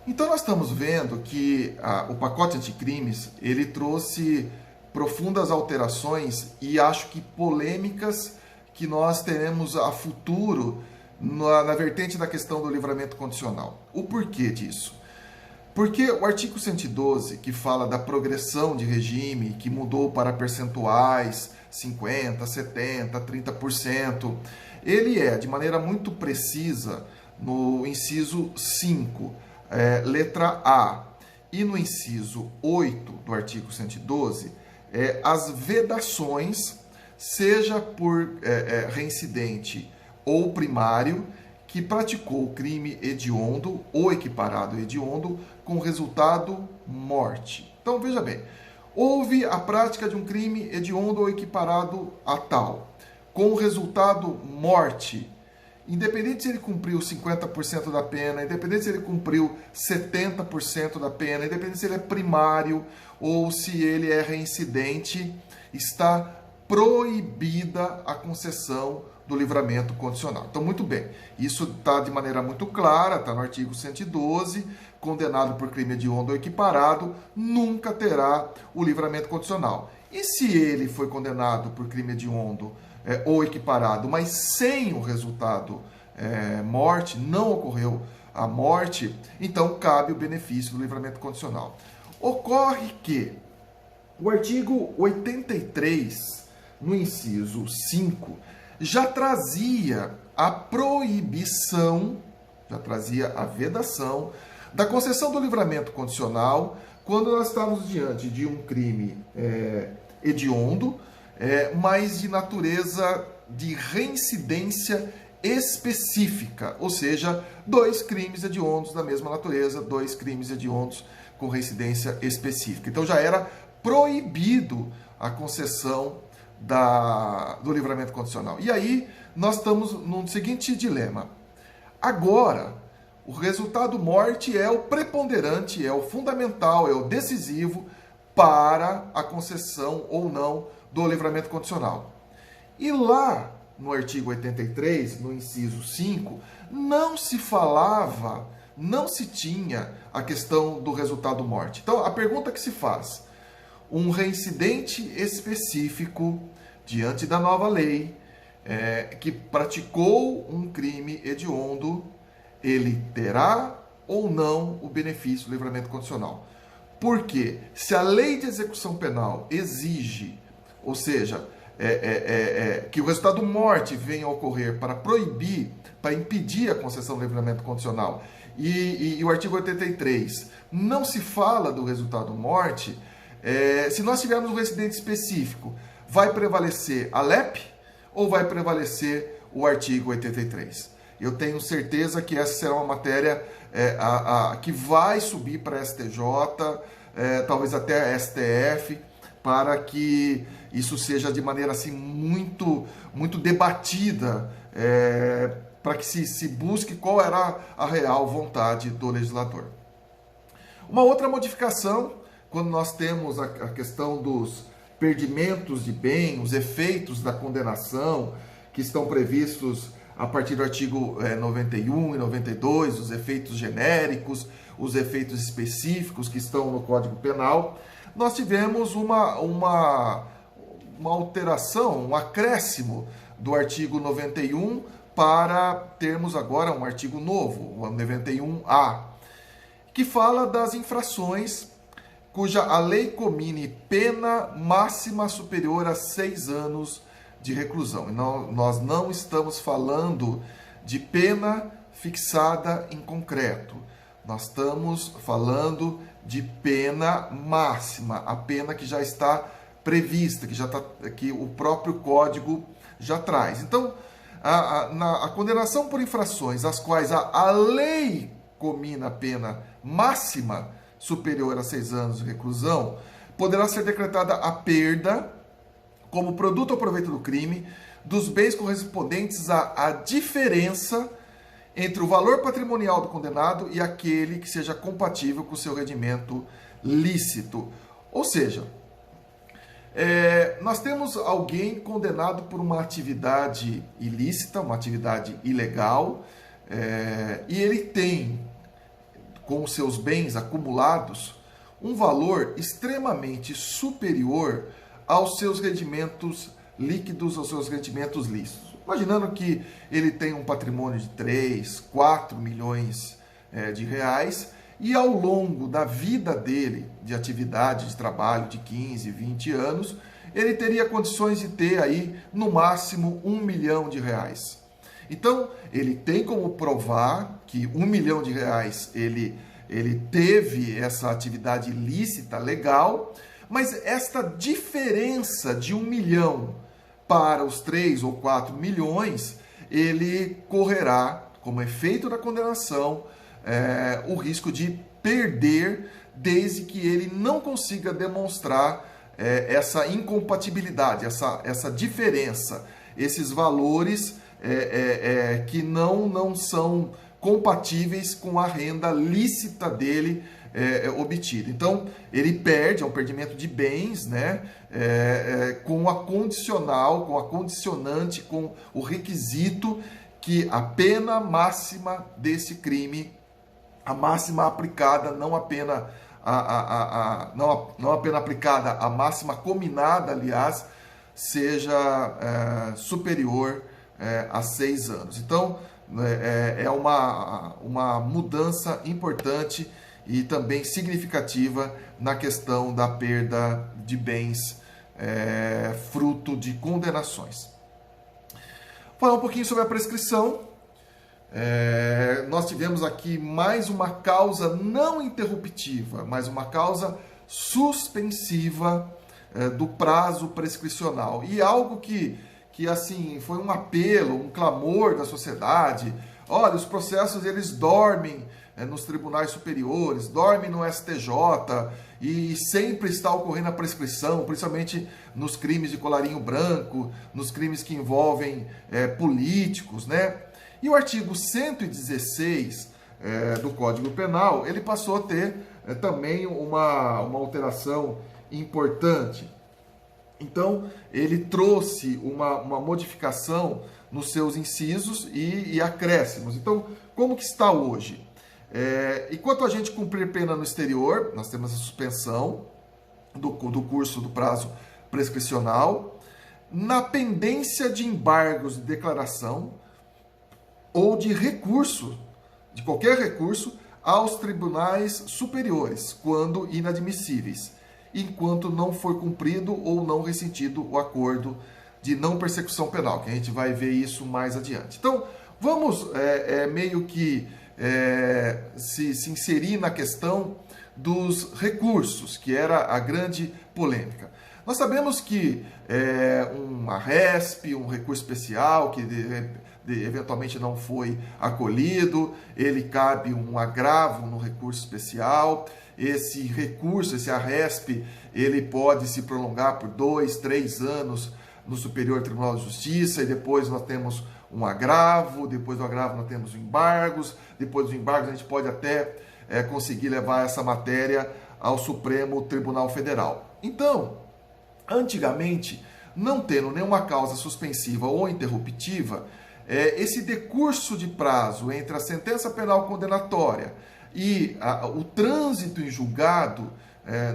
Então nós estamos vendo que o pacote anticrimes, ele trouxe profundas alterações e acho que polêmicas que nós teremos a futuro na vertente da questão do livramento condicional. O porquê disso? Porque o artigo 112, que fala da progressão de regime, que mudou para percentuais, 50%, 70%, 30%, ele é, de maneira muito precisa, no inciso 5, letra A, e no inciso 8 do artigo 112, as vedações, seja por reincidente ou primário, que praticou o crime hediondo ou equiparado hediondo com resultado morte. Então veja bem, houve a prática de um crime hediondo ou equiparado a tal, com resultado morte, independente se ele cumpriu 50% da pena, independente se ele cumpriu 70% da pena, independente se ele é primário ou se ele é reincidente, está proibida a concessão do livramento condicional. Então, muito bem, isso está de maneira muito clara, está no artigo 112, condenado por crime hediondo ou equiparado, nunca terá o livramento condicional. E se ele foi condenado por crime hediondo ou equiparado, mas sem o resultado morte, não ocorreu a morte, então cabe o benefício do livramento condicional. Ocorre que o artigo 83, no inciso 5, já trazia a proibição, já trazia a vedação da concessão do livramento condicional quando nós estávamos diante de um crime hediondo, mas de natureza de reincidência específica, ou seja, dois crimes hediondos da mesma natureza, dois crimes hediondos com reincidência específica. Então já era proibido a concessão do livramento condicional. E aí nós estamos no seguinte dilema. Agora, o resultado morte é o preponderante, é o fundamental, é o decisivo para a concessão ou não do livramento condicional. E lá no artigo 83, no inciso 5, não se falava, não se tinha a questão do resultado morte. Então, a pergunta que se faz: um reincidente específico, diante da nova lei, que praticou um crime hediondo, ele terá ou não o benefício do livramento condicional? Porque se a lei de execução penal exige, ou seja, que o resultado morte venha a ocorrer para proibir, para impedir a concessão do livramento condicional, e o artigo 83 não se fala do resultado morte, se nós tivermos um reincidente específico, vai prevalecer a LEP ou vai prevalecer o artigo 83? Eu tenho certeza que essa será uma matéria que vai subir para a STJ, talvez até a STF, para que isso seja de maneira assim muito, muito debatida, para que se busque qual era a real vontade do legislador. Uma outra modificação, quando nós temos a questão dos perdimentos de bem, os efeitos da condenação, que estão previstos a partir do artigo 91 e 92, os efeitos genéricos, os efeitos específicos que estão no Código Penal, nós tivemos uma alteração, um acréscimo do artigo 91 para termos agora um artigo novo, o 91A, que fala das infrações cuja a lei comine pena máxima superior a 6 anos de reclusão. E nós não estamos falando de pena fixada em concreto. Nós estamos falando de pena máxima, a pena que já está prevista, que o próprio Código já traz. Então, a condenação por infrações às quais a lei comina pena máxima superior a 6 anos de reclusão, poderá ser decretada a perda, como produto ou proveito do crime, dos bens correspondentes à diferença entre o valor patrimonial do condenado e aquele que seja compatível com o seu rendimento lícito. Ou seja, nós temos alguém condenado por uma atividade ilícita, uma atividade ilegal, e ele tem com os seus bens acumulados um valor extremamente superior aos seus rendimentos líquidos, aos seus rendimentos lícitos. Imaginando que ele tem um patrimônio de 3, 4 milhões de reais e ao longo da vida dele, de atividade, de trabalho de 15, 20 anos, ele teria condições de ter aí no máximo 1 milhão de reais. Então, ele tem como provar que 1 milhão de reais ele teve essa atividade ilícita, legal, mas esta diferença de 1 milhão para os 3 ou 4 milhões, ele correrá, como efeito da condenação, o risco de perder, desde que ele não consiga demonstrar essa incompatibilidade, essa diferença, esses valores que não são compatíveis com a renda lícita dele obtida. Então, ele perde, é um perdimento de bens, né? Com a condicional, com a condicionante, com o requisito que a pena máxima desse crime, a máxima aplicada, não a pena aplicada, a máxima combinada, aliás, seja superior a 6 anos. Então, é uma mudança importante e também significativa na questão da perda de bens fruto de condenações. Falar um pouquinho sobre a prescrição. Nós tivemos aqui mais uma causa não interruptiva, mas uma causa suspensiva do prazo prescricional. E algo que assim foi um apelo, um clamor da sociedade. Olha, os processos eles dormem nos tribunais superiores, dormem no STJ e sempre está ocorrendo a prescrição, principalmente nos crimes de colarinho branco, nos crimes que envolvem políticos, né? E o artigo 116 do Código Penal, ele passou a ter também uma alteração importante. Então, ele trouxe uma modificação nos seus incisos e acréscimos. Então, como que está hoje? Enquanto a gente cumprir pena no exterior, nós temos a suspensão do curso do prazo prescricional, na pendência de embargos de declaração ou de recurso, de qualquer recurso, aos tribunais superiores, quando inadmissíveis, enquanto não for cumprido ou não ressentido o acordo de não persecução penal, que a gente vai ver isso mais adiante. Então, vamos meio que se inserir na questão dos recursos, que era a grande polêmica. Nós sabemos que uma RESP, um recurso especial, que eventualmente não foi acolhido, ele cabe um agravo no recurso especial. Esse recurso, esse ARESP, ele pode se prolongar por 2, 3 anos no Superior Tribunal de Justiça, e depois nós temos um agravo, depois do agravo nós temos embargos, depois dos embargos a gente pode até conseguir levar essa matéria ao Supremo Tribunal Federal. Então, antigamente, não tendo nenhuma causa suspensiva ou interruptiva, esse decurso de prazo entre a sentença penal condenatória e o trânsito em julgado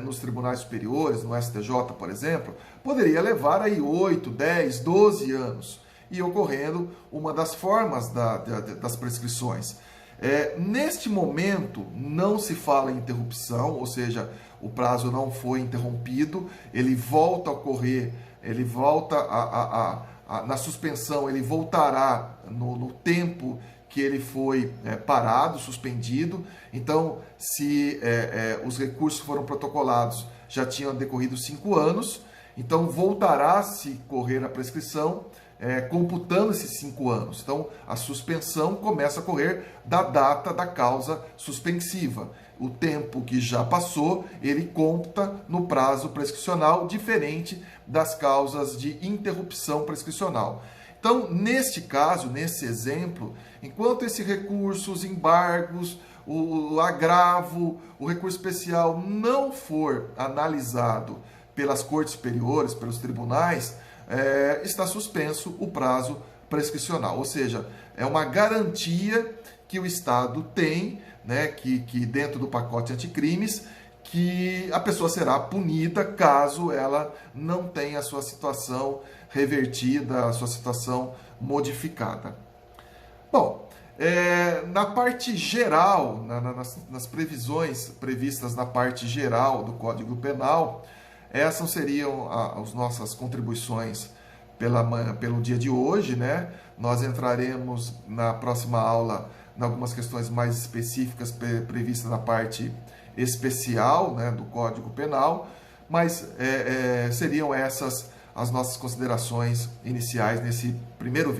nos tribunais superiores, no STJ, por exemplo, poderia levar aí 8, 10, 12 anos, e ocorrendo uma das formas das prescrições. Neste momento, não se fala em interrupção, ou seja, o prazo não foi interrompido, ele volta a ocorrer, ele volta na suspensão, ele voltará no tempo que ele foi parado, suspendido. Então, se os recursos foram protocolados, já tinham decorrido 5 anos, então voltará a se correr a prescrição, computando esses 5 anos. Então, a suspensão começa a correr da data da causa suspensiva. O tempo que já passou, ele conta no prazo prescricional, diferente das causas de interrupção prescricional. Então, neste caso, nesse exemplo, enquanto esse recurso, os embargos, o agravo, o recurso especial não for analisado pelas cortes superiores, pelos tribunais, está suspenso o prazo prescricional. Ou seja, é uma garantia que o Estado tem né, que dentro do pacote anticrimes, que a pessoa será punida caso ela não tenha a sua situação revertida, a sua situação modificada. Bom, na parte geral, nas previsões previstas na parte geral do Código Penal, essas seriam as nossas contribuições pelo dia de hoje, né? Nós entraremos na próxima aula em algumas questões mais específicas previstas na parte especial, né, do Código Penal, mas seriam essas as nossas considerações iniciais nesse primeiro vídeo.